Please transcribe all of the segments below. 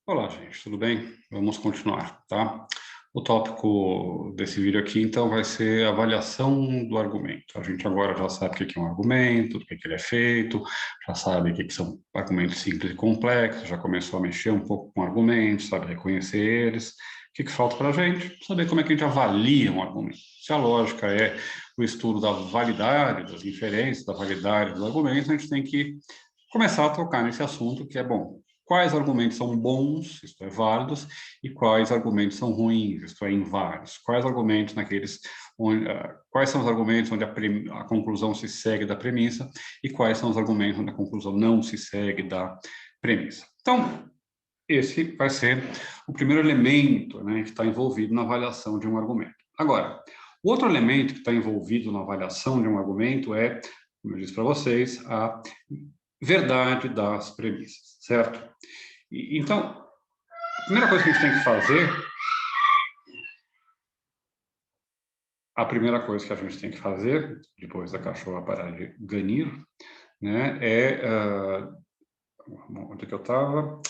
Olá, gente, tudo bem? Vamos continuar, tá? O tópico desse vídeo aqui, então, vai ser a avaliação do argumento. A gente agora já sabe o que é um argumento, do que ele é feito, já sabe o que são argumentos simples e complexos, já começou a mexer um pouco com argumentos, sabe reconhecer eles. O que falta para a gente? Saber como é que a gente avalia um argumento. Se a lógica é o estudo da validade das inferências, da validade dos argumentos, a gente tem que começar a tocar nesse assunto que é bom. Quais argumentos são bons, isto é, válidos, e quais argumentos são ruins, isto é, inválidos. Quais argumentos naqueles onde, quais são os argumentos onde a conclusão se segue da premissa e quais são os argumentos onde a conclusão não se segue da premissa. Então, esse vai ser o primeiro elemento, né, que está envolvido na avaliação de um argumento. Agora, o outro elemento que está envolvido na avaliação de um argumento é, como eu disse para vocês, a verdade das premissas, certo? Então, a primeira coisa que a gente tem que fazer, depois da cachorra parar de ganir, né, onde que eu estava?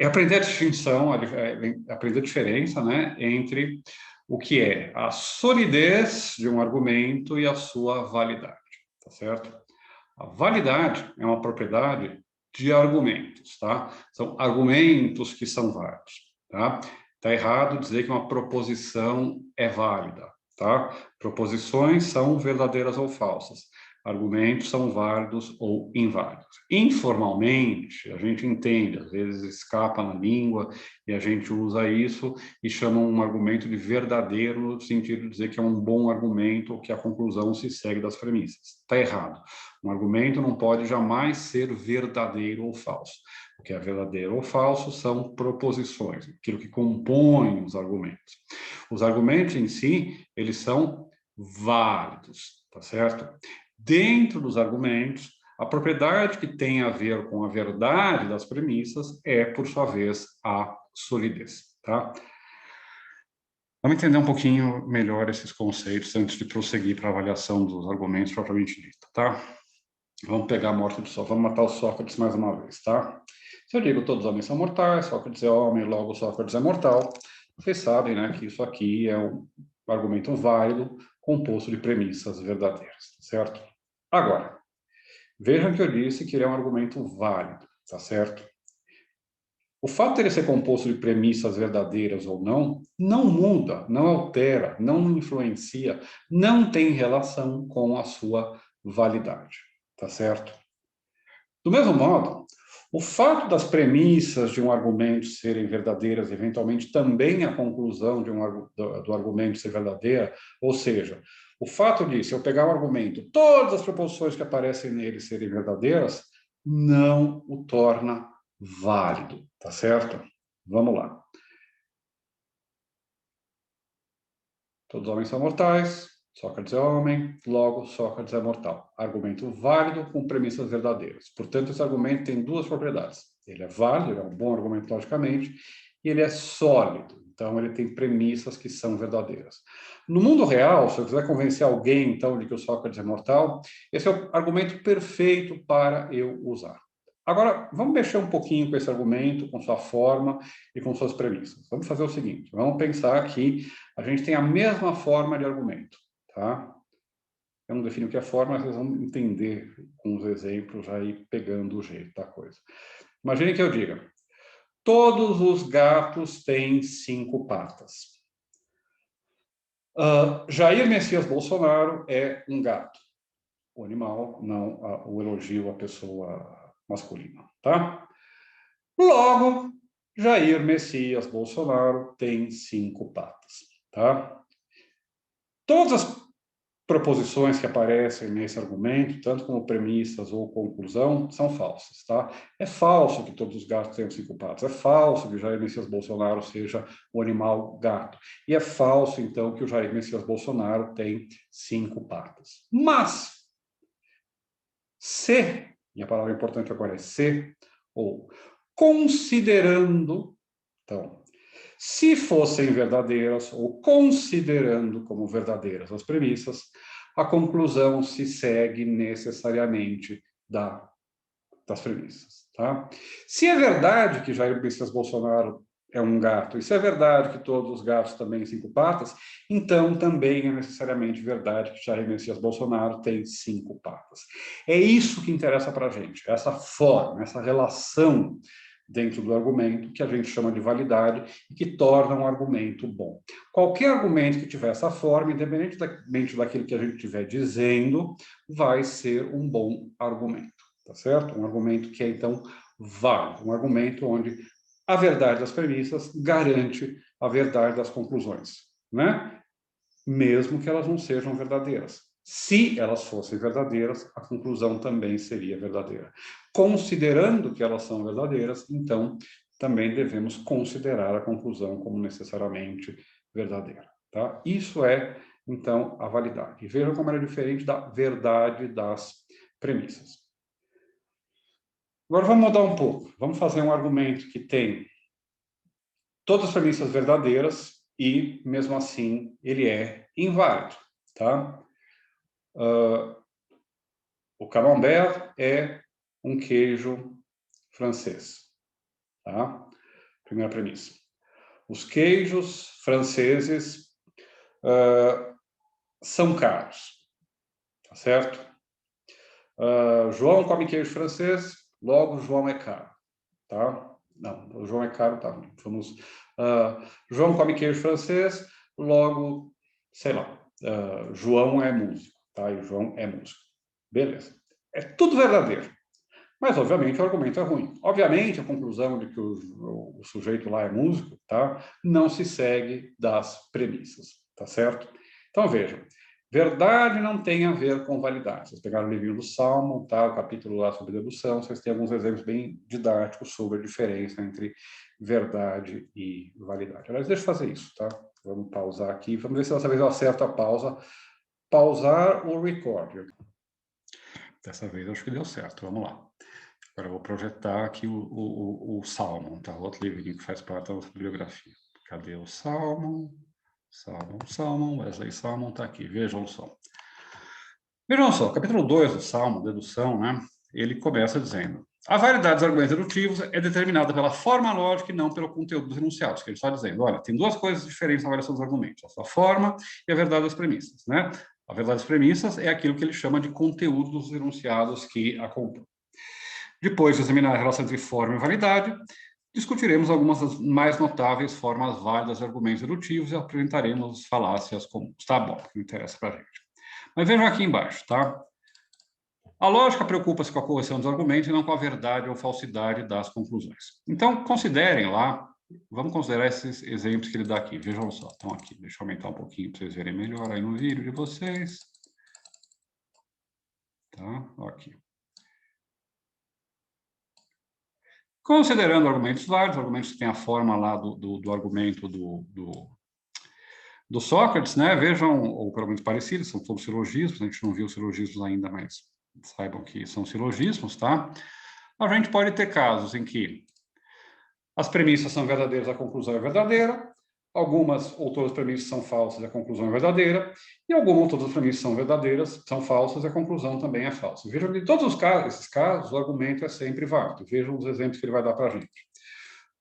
É aprender a distinção, aprender a diferença, né, entre o que é a solidez de um argumento e a sua validade, tá certo? A validade é uma propriedade de argumentos, tá? São argumentos que são válidos, tá? Tá errado dizer que uma proposição é válida, tá? Proposições são verdadeiras ou falsas. Argumentos são válidos ou inválidos. Informalmente, a gente entende, às vezes escapa na língua e a gente usa isso e chama um argumento de verdadeiro no sentido de dizer que é um bom argumento ou que a conclusão se segue das premissas. Está errado. Um argumento não pode jamais ser verdadeiro ou falso. O que é verdadeiro ou falso são proposições, aquilo que compõe os argumentos. Os argumentos em si, eles são válidos, tá certo? Dentro dos argumentos, a propriedade que tem a ver com a verdade das premissas é, por sua vez, a solidez, tá? Vamos entender um pouquinho melhor esses conceitos antes de prosseguir para a avaliação dos argumentos propriamente dita, tá? Vamos pegar a morte do Sócrates, vamos matar o Sócrates mais uma vez, tá? Se eu digo todos os homens são mortais, Sócrates é homem, logo Sócrates é mortal, vocês sabem, né, que isso aqui é um argumento válido composto de premissas verdadeiras, certo? Agora, vejam que eu disse que ele é um argumento válido, tá certo? O fato de ele ser composto de premissas verdadeiras ou não, não muda, não altera, não influencia, não tem relação com a sua validade, tá certo? Do mesmo modo, o fato das premissas de um argumento serem verdadeiras, eventualmente também a conclusão do argumento ser verdadeira, ou seja, o fato de, se eu pegar um argumento, todas as proposições que aparecem nele serem verdadeiras, não o torna válido, tá certo? Vamos lá. Todos os homens são mortais, Sócrates é homem, logo Sócrates é mortal. Argumento válido com premissas verdadeiras. Portanto, esse argumento tem duas propriedades. Ele é válido, ele é um bom argumento logicamente, e ele é sólido. Então, ele tem premissas que são verdadeiras. No mundo real, se eu quiser convencer alguém, então, de que o Sócrates é mortal, esse é o argumento perfeito para eu usar. Agora, vamos mexer um pouquinho com esse argumento, com sua forma e com suas premissas. Vamos fazer o seguinte, vamos pensar que a gente tem a mesma forma de argumento, tá? Eu não defino o que é forma, mas vocês vão entender com os exemplos aí, pegando o jeito da coisa. Imagine que eu diga, todos os gatos têm 5 patas. Jair Messias Bolsonaro é um gato. O animal, não o elogio à pessoa masculina, tá? Logo, Jair Messias Bolsonaro tem 5 patas, tá? Todas as proposições que aparecem nesse argumento, tanto como premissas ou conclusão, são falsas, tá? É falso que todos os gatos tenham 5 patas, é falso que o Jair Messias Bolsonaro seja o animal gato, e é falso, então, que o Jair Messias Bolsonaro tem 5 patas. Mas, se, e a palavra importante agora é se, ou considerando, então, se fossem verdadeiras, ou considerando como verdadeiras as premissas, a conclusão se segue necessariamente da das premissas, tá? Se é verdade que Jair Messias Bolsonaro é um gato, e se é verdade que todos os gatos também têm 5 patas, então também é necessariamente verdade que Jair Messias Bolsonaro tem 5 patas. É isso que interessa para a gente, essa forma, essa relação dentro do argumento que a gente chama de validade e que torna um argumento bom. Qualquer argumento que tiver essa forma, independentemente daquilo que a gente estiver dizendo, vai ser um bom argumento, tá certo? Um argumento que é, então, válido, um argumento onde a verdade das premissas garante a verdade das conclusões, né? Mesmo que elas não sejam verdadeiras. Se elas fossem verdadeiras, a conclusão também seria verdadeira. Considerando que elas são verdadeiras, então, também devemos considerar a conclusão como necessariamente verdadeira, tá? Isso é, então, a validade. E vejam como ela é diferente da verdade das premissas. Agora vamos mudar um pouco. Vamos fazer um argumento que tem todas as premissas verdadeiras e, mesmo assim, ele é inválido, tá? O camembert é um queijo francês, tá? Primeira premissa. Os queijos franceses são caros, tá certo? João come queijo francês, logo João é caro, tá? Não, o João é caro, tá? Vamos. João come queijo francês, logo, sei lá, João é músico, tá? E João é músico. Beleza. É tudo verdadeiro. Mas, obviamente, o argumento é ruim. Obviamente, a conclusão de que o sujeito lá é músico, tá? Não se segue das premissas, tá certo? Então, vejam, verdade não tem a ver com validade. Vocês pegaram o livrinho do Salmo, tá? O capítulo lá sobre dedução, vocês têm alguns exemplos bem didáticos sobre a diferença entre verdade e validade. Aliás, deixa eu fazer isso, tá? Vamos pausar aqui, vamos ver se dessa vez eu acerto a pausa. Pausar o record. Dessa vez acho que deu certo, vamos lá. Agora eu vou projetar aqui o Salmon, tá? Outro livrinho que faz parte da nossa bibliografia. Cadê o Salmon? Salmon, Wesley Salmon está aqui, vejam só. Vejam só, capítulo 2 do Salmo, dedução, né? Ele começa dizendo: a validade dos argumentos dedutivos é determinada pela forma lógica e não pelo conteúdo dos enunciados. Que ele está dizendo, olha, tem duas coisas diferentes na avaliação dos argumentos, a sua forma e a verdade das premissas, né? A verdade das premissas é aquilo que ele chama de conteúdo dos enunciados que a compõem. Depois de examinar a relação entre forma e validade, discutiremos algumas das mais notáveis formas válidas de argumentos dedutivos e apresentaremos falácias comuns. Tá bom, que interessa para a gente. Mas vejam aqui embaixo, tá? A lógica preocupa-se com a correção dos argumentos e não com a verdade ou falsidade das conclusões. Então, considerem lá, vamos considerar esses exemplos que ele dá aqui. Vejam só, estão aqui. Deixa eu aumentar um pouquinho para vocês verem melhor aí no vídeo de vocês. Tá? Aqui. Considerando argumentos válidos, argumentos que têm a forma lá do argumento do Sócrates, né? Vejam, ou pelo menos parecidos, são todos silogismos, a gente não viu silogismos ainda, mas saibam que são silogismos, tá? A gente pode ter casos em que as premissas são verdadeiras, a conclusão é verdadeira, algumas ou todas as premissas são falsas e a conclusão é verdadeira, e algumas ou todas as premissas são verdadeiras, são falsas e a conclusão também é falsa. Vejam que em todos esses casos, o argumento é sempre válido. Vejam os exemplos que ele vai dar para a gente.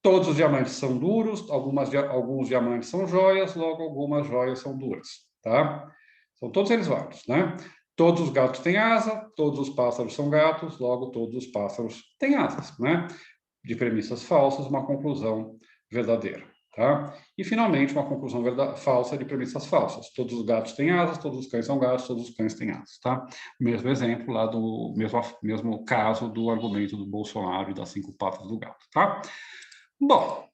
Todos os diamantes são duros, alguns diamantes são joias, logo algumas joias são duras, tá? São todos eles válidos, né? Todos os gatos têm asa, todos os pássaros são gatos, logo todos os pássaros têm asas, né? De premissas falsas, uma conclusão verdadeira, tá? E, finalmente, uma conclusão falsa de premissas falsas. Todos os gatos têm asas, todos os cães são gatos, todos os cães têm asas, tá? Mesmo exemplo lá do mesmo caso do argumento do Bolsonaro e das 5 patas do gato, tá? Bom,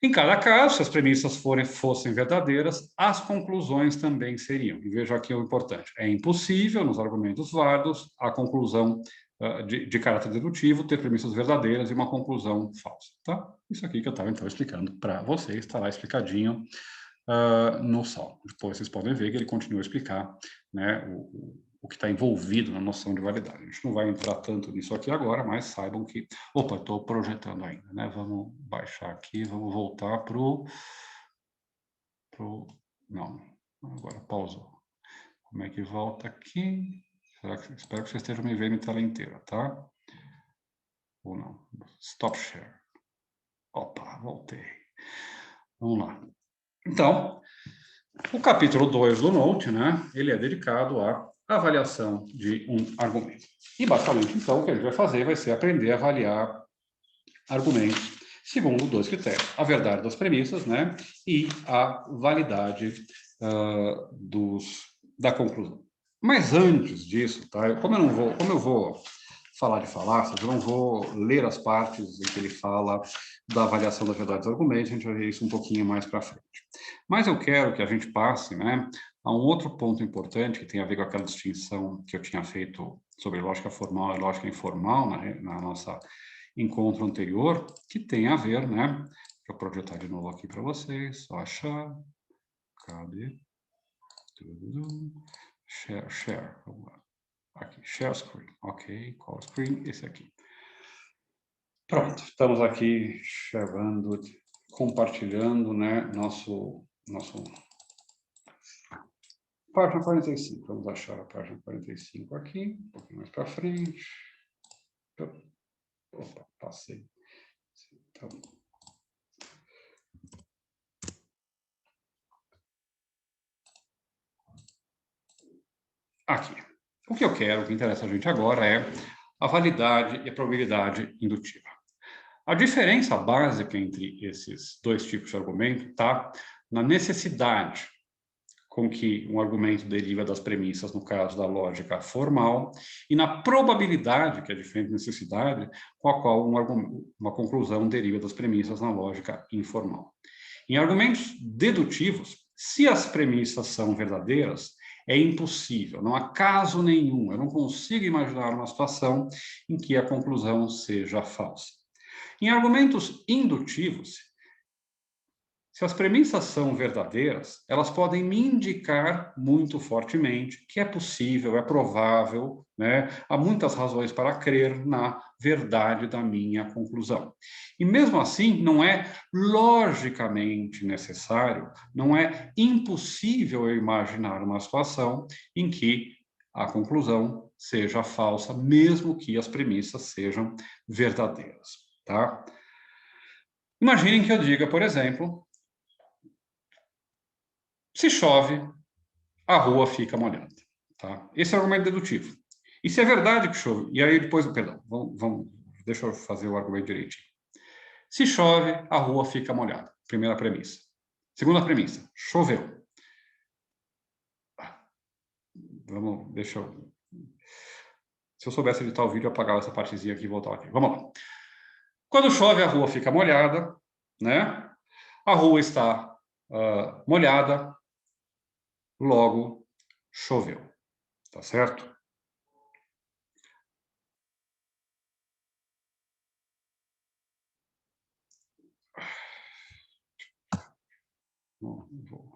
em cada caso, se as premissas fossem verdadeiras, as conclusões também seriam. E veja aqui o importante: é impossível, nos argumentos válidos, a conclusão de caráter dedutivo ter premissas verdadeiras e uma conclusão falsa. Tá? Isso aqui que eu estava, então, explicando para vocês, está lá explicadinho no Salmo. Depois vocês podem ver que ele continua a explicar, né, o que está envolvido na noção de validade. A gente não vai entrar tanto nisso aqui agora, mas saibam que... Opa, estou projetando ainda, né? Vamos baixar aqui, vamos voltar para o... Não, agora pausou. Como é que volta aqui? Espero que vocês estejam me vendo em tela inteira, tá? ou não? Stop share. Opa, voltei. Vamos lá. Então, o capítulo 2 do Note, né, ele é dedicado à avaliação de um argumento. E, basicamente, então, o que a gente vai fazer vai ser aprender a avaliar argumentos segundo dois critérios: a verdade das premissas, né, e a validade da conclusão. Mas antes disso, tá, como eu vou falar de falácias, eu não vou ler as partes em que ele fala da avaliação da verdade dos argumentos, a gente vai ver isso um pouquinho mais para frente. Mas eu quero que a gente passe, né, a um outro ponto importante que tem a ver com aquela distinção que eu tinha feito sobre lógica formal e lógica informal na nossa encontro anterior, que tem a ver, né? Deixa eu projetar de novo aqui para vocês, só achar. Cadê? Share. Vamos lá. Aqui, share screen. Ok, qual screen? Esse aqui. Pronto, estamos aqui shareando, compartilhando, né? Nosso página 45. Vamos achar a página 45 aqui, um pouquinho mais para frente. Opa, passei. Então, aqui. O que eu quero, o que interessa a gente agora é a validade e a probabilidade indutiva. A diferença básica entre esses dois tipos de argumento está na necessidade com que um argumento deriva das premissas, no caso da lógica formal, e na probabilidade, que é diferente da necessidade, com a qual uma conclusão deriva das premissas na lógica informal. Em argumentos dedutivos, se as premissas são verdadeiras, é impossível, não há caso nenhum, eu não consigo imaginar uma situação em que a conclusão seja falsa. Em argumentos indutivos, se as premissas são verdadeiras, elas podem me indicar muito fortemente que é possível, é provável, né? Há muitas razões para crer na verdade da minha conclusão. E mesmo assim, não é logicamente necessário, não é impossível eu imaginar uma situação em que a conclusão seja falsa, mesmo que as premissas sejam verdadeiras, tá? Imaginem que eu diga, por exemplo, se chove, a rua fica molhada. Tá? Esse é o argumento dedutivo. E se é verdade que chove, e aí depois, perdão, deixa eu fazer o argumento direitinho. Se chove, a rua fica molhada. Primeira premissa. Segunda premissa, choveu. Deixa eu... Se eu soubesse editar o vídeo, eu apagava essa partezinha aqui e voltava aqui. Vamos lá. Quando chove, a rua fica molhada, né? A rua está molhada, logo choveu. Tá certo? Não vou.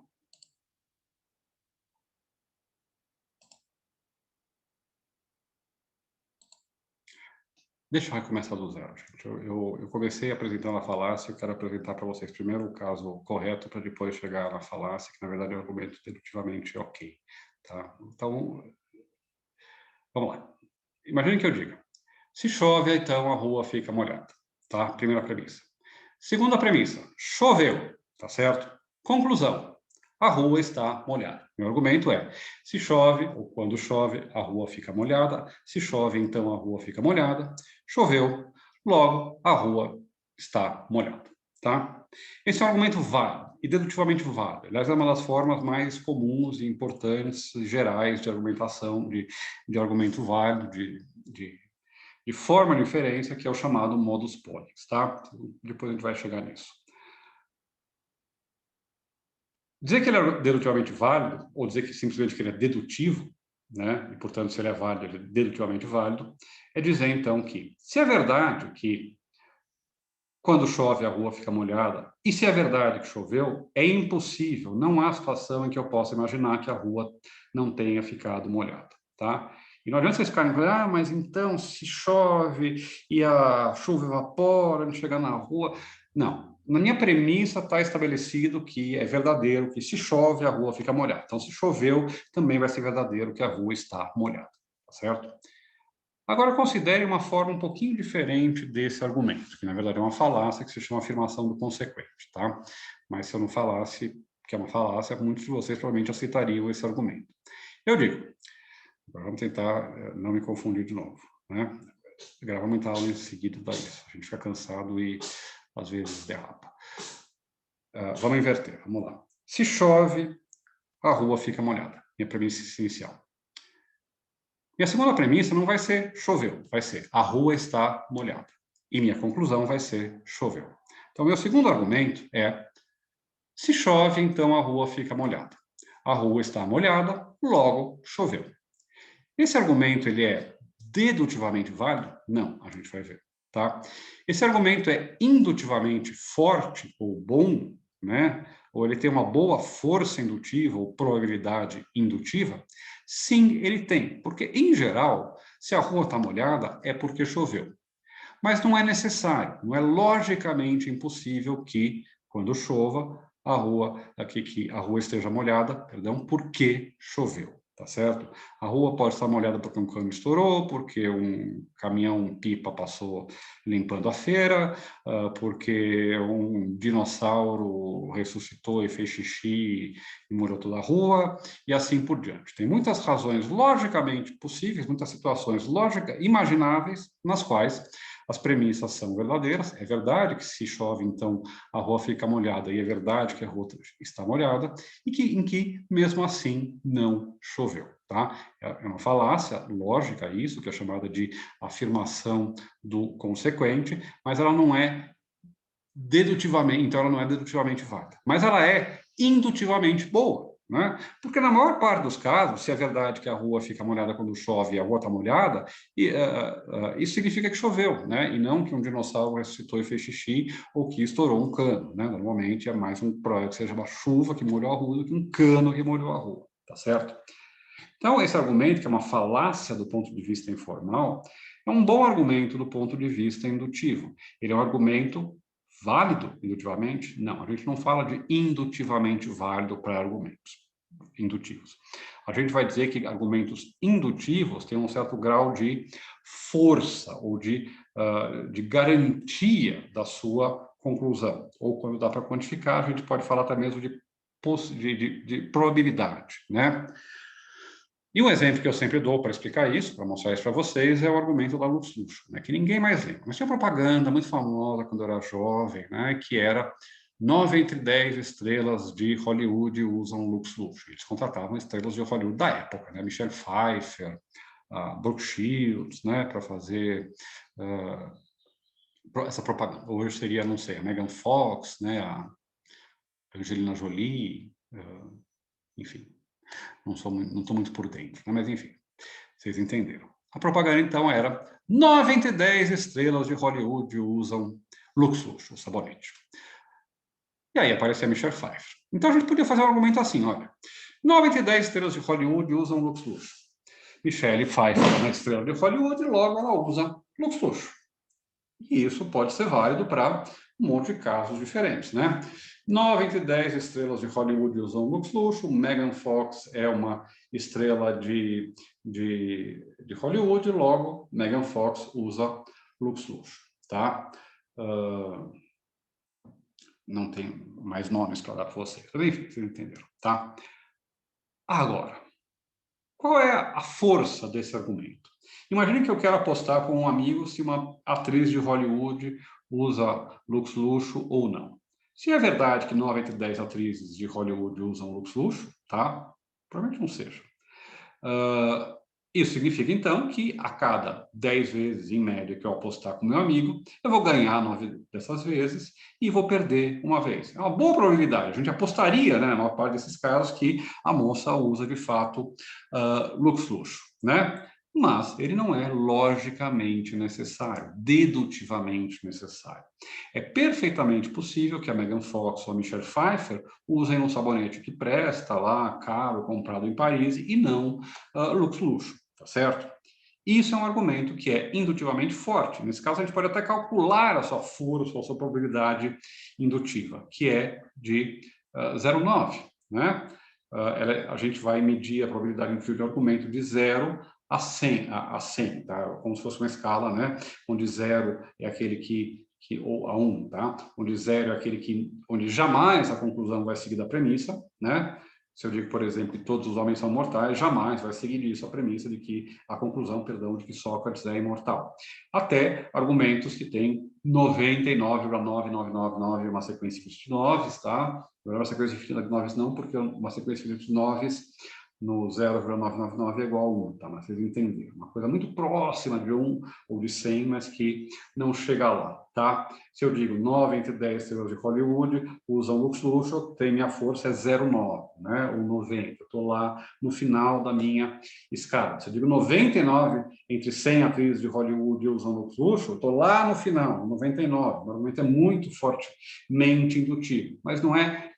Deixa eu recomeçar do zero, gente. Eu comecei apresentando a falácia, eu quero apresentar para vocês primeiro o caso correto, para depois chegar na falácia, que na verdade é um argumento dedutivamente ok. Tá? Então, vamos lá. Imagine que eu diga, se chove, então a rua fica molhada. Tá? Primeira premissa. Segunda premissa, choveu, tá certo? Conclusão, a rua está molhada. Meu argumento é, se chove, ou quando chove, a rua fica molhada. Se chove, então a rua fica molhada. Choveu, logo a rua está molhada. Tá? Esse é um argumento válido e dedutivamente válido. Aliás, é uma das formas mais comuns e importantes, gerais de argumentação, de argumento válido, de forma de inferência, que é o chamado modus ponens. Tá? Depois a gente vai chegar nisso. Dizer que ele é dedutivamente válido, ou dizer que simplesmente que ele é dedutivo, né, e portanto se ele é válido, ele é dedutivamente válido, é dizer então que, se é verdade que quando chove a rua fica molhada, e se é verdade que choveu, é impossível, não há situação em que eu possa imaginar que a rua não tenha ficado molhada, tá? E não adianta vocês ficarem falando, mas então se chove e a chuva evapora, não chega na rua. Não, na minha premissa está estabelecido que é verdadeiro que se chove a rua fica molhada. Então, se choveu, também vai ser verdadeiro que a rua está molhada, tá certo? Agora, considere uma forma um pouquinho diferente desse argumento, que na verdade é uma falácia, que se chama afirmação do consequente, tá? Mas se eu não falasse que é uma falácia, muitos de vocês provavelmente aceitariam esse argumento. Eu digo, agora vamos tentar não me confundir de novo, né? Gravar muita aula em seguida dá isso, a gente fica cansado e às vezes derrapa. Vamos inverter, vamos lá. Se chove, a rua fica molhada. Minha premissa inicial. Minha segunda premissa não vai ser choveu, vai ser a rua está molhada. E minha conclusão vai ser choveu. Então, meu segundo argumento é, se chove, então a rua fica molhada. A rua está molhada, logo choveu. Esse argumento, ele é dedutivamente válido? Não, a gente vai ver, tá? Esse argumento é indutivamente forte ou bom, né? Ou ele tem uma boa força indutiva ou probabilidade indutiva? Sim, ele tem, porque, em geral, se a rua está molhada, é porque choveu. Mas não é necessário, não é logicamente impossível que, quando chova, a rua esteja molhada, perdão, porque choveu, tá certo? A rua pode estar molhada porque um cano estourou, porque um caminhão-pipa passou limpando a feira, porque um dinossauro ressuscitou e fez xixi e molhou toda a rua, e assim por diante. Tem muitas razões logicamente possíveis, muitas situações lógicas, imagináveis, nas quais as premissas são verdadeiras. É verdade que se chove, então, a rua fica molhada, e é verdade que a rua está molhada, e em que, mesmo assim, não choveu. Tá? É uma falácia lógica isso, que é chamada de afirmação do consequente, mas ela não é dedutivamente, então ela não é dedutivamente válida. Mas ela é indutivamente boa, né? Porque na maior parte dos casos, se é verdade que a rua fica molhada quando chove e a rua está molhada, isso significa que choveu, né? E não que um dinossauro ressuscitou e fez xixi ou que estourou um cano, né? Normalmente é mais provável que seja uma chuva que molhou a rua do que um cano que molhou a rua, tá certo? Então, esse argumento, que é uma falácia do ponto de vista informal, é um bom argumento do ponto de vista indutivo. Ele é um argumento válido indutivamente? Não, a gente não fala de indutivamente válido para argumentos indutivos. A gente vai dizer que argumentos indutivos têm um certo grau de força ou de garantia da sua conclusão. Ou, quando dá para quantificar, a gente pode falar até mesmo de probabilidade, né? E um exemplo que eu sempre dou para explicar isso, para mostrar isso para vocês, é o argumento da Lux Luxo, né, que ninguém mais lembra. Mas tinha uma propaganda muito famosa quando eu era jovem, né, que era 9 entre 10 estrelas de Hollywood usam Lux Luxo. Eles contratavam estrelas de Hollywood da época, né, Michelle Pfeiffer, Brooke Shields, né, para fazer essa propaganda. Hoje seria, não sei, a Megan Fox, né, a Angelina Jolie, enfim. Não estou muito por dentro, né? Mas enfim, vocês entenderam. A propaganda, então, era 9 entre 10 estrelas de Hollywood usam Lux Luxo, o sabonete. E aí aparecia a Michelle Pfeiffer. Então a gente podia fazer um argumento assim, olha, 9 entre 10 estrelas de Hollywood usam Lux Luxo. Michelle Pfeiffer é uma estrela de Hollywood e logo ela usa Lux Luxo. E isso pode ser válido para um monte de casos diferentes, né? 9 entre 10 estrelas de Hollywood usam Lux Luxo, Megan Fox é uma estrela de Hollywood, logo Megan Fox usa Lux Luxo, tá? Não tem mais nomes para dar para vocês, mas enfim, vocês entenderam, tá? Agora, qual é a força desse argumento? Imagine que eu quero apostar com um amigo se uma atriz de Hollywood usa Lux Luxo ou não. Se é verdade que 9 entre 10 atrizes de Hollywood usam Lux Luxo, tá? Provavelmente não seja. Isso significa, então, que a cada 10 vezes, em média, que eu apostar com meu amigo, eu vou ganhar 9 dessas vezes e vou perder uma vez. É uma boa probabilidade. A gente apostaria, né, na maior parte desses casos, que a moça usa, de fato, Lux Luxo, né? Mas ele não é logicamente necessário, dedutivamente necessário. É perfeitamente possível que a Megan Fox ou a Michelle Pfeiffer usem um sabonete que presta lá, caro, comprado em Paris, e não Lux Luxo, tá certo? Isso é um argumento que é indutivamente forte. Nesse caso, a gente pode até calcular a sua força ou a sua probabilidade indutiva, que é de 0,9, né? A gente vai medir a probabilidade indutiva de um argumento de 0 a 100, tá? Como se fosse uma escala, né? Onde 0 é aquele ou a 1, tá? Onde 0 é aquele onde jamais a conclusão vai seguir da premissa, né? Se eu digo, por exemplo, que todos os homens são mortais, jamais vai seguir disso a premissa de que a conclusão, perdão, de que Sócrates é imortal. Até argumentos que têm 99,9999, uma sequência de 9, tá? Não é uma sequência infinita de 9 não, porque uma sequência de 9 no 0,999 é igual a 1, tá? Mas vocês entenderam. Uma coisa muito próxima de 1 ou de 100, mas que não chega lá, tá? Se eu digo 9 entre 10 estrelas de Hollywood, usam Lux Luxo, tem minha força é 0,9, né? Ou 90. Eu estou lá no final da minha escala. Se eu digo 99 entre 100 atrizes de Hollywood usam Lux Luxo, eu estou lá no final, 99. Normalmente é muito fortemente indutivo, mas não é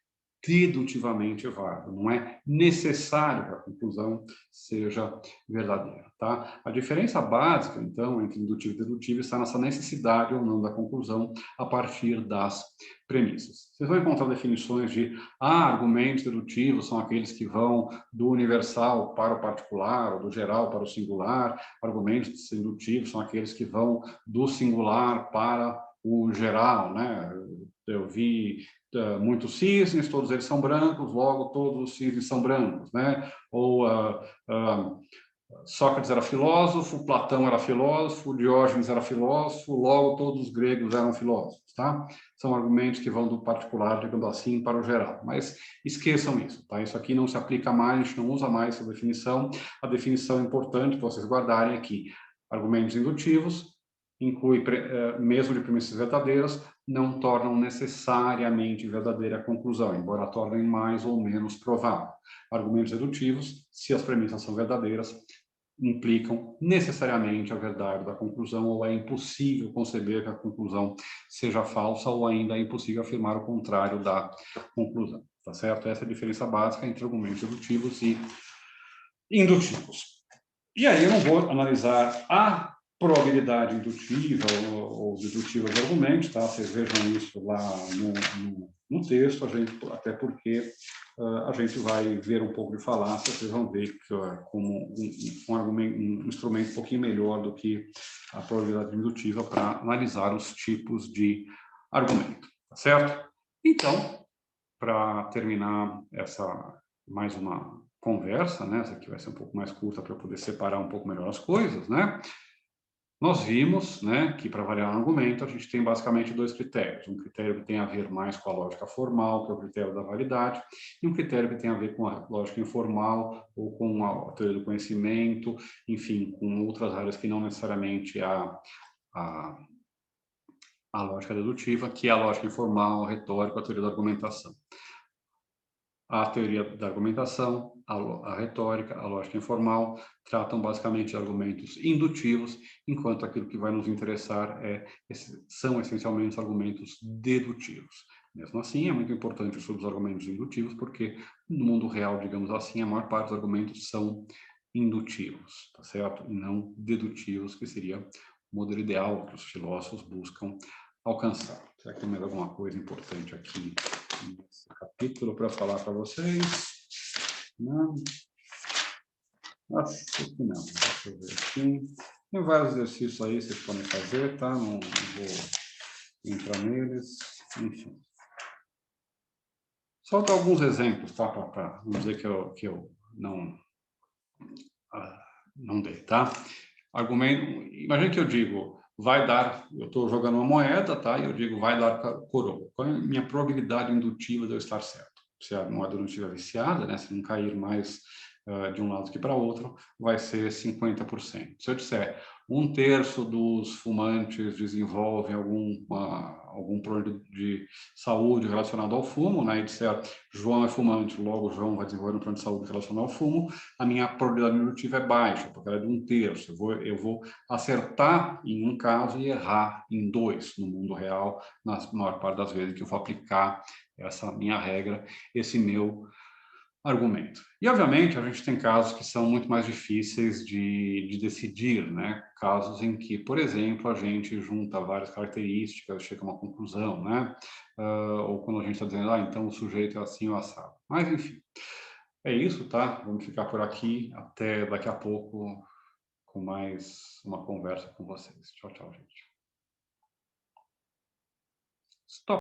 dedutivamente válido, não é necessário que a conclusão seja verdadeira, tá? A diferença básica, então, entre indutivo e dedutivo está nessa necessidade ou não da conclusão a partir das premissas. Vocês vão encontrar definições de argumentos dedutivos são aqueles que vão do universal para o particular, ou do geral para o singular. Argumentos indutivos são aqueles que vão do singular para o geral, né? Eu vi muitos cisnes, todos eles são brancos, logo todos os cisnes são brancos, né? Ou Sócrates era filósofo, Platão era filósofo, Diógenes era filósofo, logo todos os gregos eram filósofos, tá? São argumentos que vão do particular, digamos assim, para o geral. Mas esqueçam isso, tá? Isso aqui não se aplica mais, a gente não usa mais essa definição. A definição é importante para vocês guardarem aqui. Argumentos indutivos, inclui mesmo de premissas verdadeiras, não tornam necessariamente verdadeira a conclusão, embora tornem mais ou menos provável. Argumentos dedutivos, se as premissas são verdadeiras, implicam necessariamente a verdade da conclusão, ou é impossível conceber que a conclusão seja falsa, ou ainda é impossível afirmar o contrário da conclusão, tá certo? Essa é a diferença básica entre argumentos dedutivos e indutivos. E aí eu não vou analisar a probabilidade indutiva ou dedutiva dos argumentos, tá? Vocês vejam isso lá no texto, até porque a gente vai ver um pouco de falácia, vocês vão ver que como um instrumento um pouquinho melhor do que a probabilidade indutiva para analisar os tipos de argumento, tá certo? Então, para terminar mais uma conversa, né? Essa aqui vai ser um pouco mais curta para eu poder separar um pouco melhor as coisas, né? Nós vimos, né, que para avaliar um argumento a gente tem basicamente dois critérios. Um critério que tem a ver mais com a lógica formal, que é o critério da validade, e um critério que tem a ver com a lógica informal ou com a teoria do conhecimento, enfim, com outras áreas que não necessariamente a lógica dedutiva, que é a lógica informal, a retórica, a teoria da argumentação. A teoria da argumentação, a retórica, a lógica informal tratam basicamente de argumentos indutivos, enquanto aquilo que vai nos interessar são essencialmente argumentos dedutivos. Mesmo assim, é muito importante estudo dos argumentos indutivos, porque no mundo real, digamos assim, a maior parte dos argumentos são indutivos, tá certo? E não dedutivos, que seria o modelo ideal que os filósofos buscam alcançar. Será que tem mais alguma coisa importante aqui nesse capítulo para falar para vocês? Não? Acho que não. Deixa eu ver aqui. Tem vários exercícios aí que vocês podem fazer, tá? Não vou entrar neles. Enfim. Só dar alguns exemplos, tá? Para não dizer que eu não dei, tá? Argumento. Imagina que eu digo, vai dar, eu estou jogando uma moeda, tá? E eu digo, vai dar coroa. Qual é a minha probabilidade indutiva de eu estar certo? Se a moeda não estiver viciada, né? Se não cair mais de um lado que para outro, vai ser 50%. Se eu disser, 1/3 dos fumantes desenvolvem algum problema de saúde relacionado ao fumo, né? E disser, João é fumante, logo João vai desenvolver um problema de saúde relacionado ao fumo, a minha probabilidade indutiva é baixa, porque ela é de 1/3. Eu vou acertar em um caso e errar em 2 no mundo real, na maior parte das vezes que eu vou aplicar essa minha regra, esse meu argumento. E, obviamente, a gente tem casos que são muito mais difíceis de decidir, né? Casos em que, por exemplo, a gente junta várias características, chega a uma conclusão, né? Ou quando a gente está dizendo, então o sujeito é assim ou assado. Mas, enfim, é isso, tá? Vamos ficar por aqui. Até daqui a pouco. com mais uma conversa com vocês. Tchau, tchau, gente. Stop.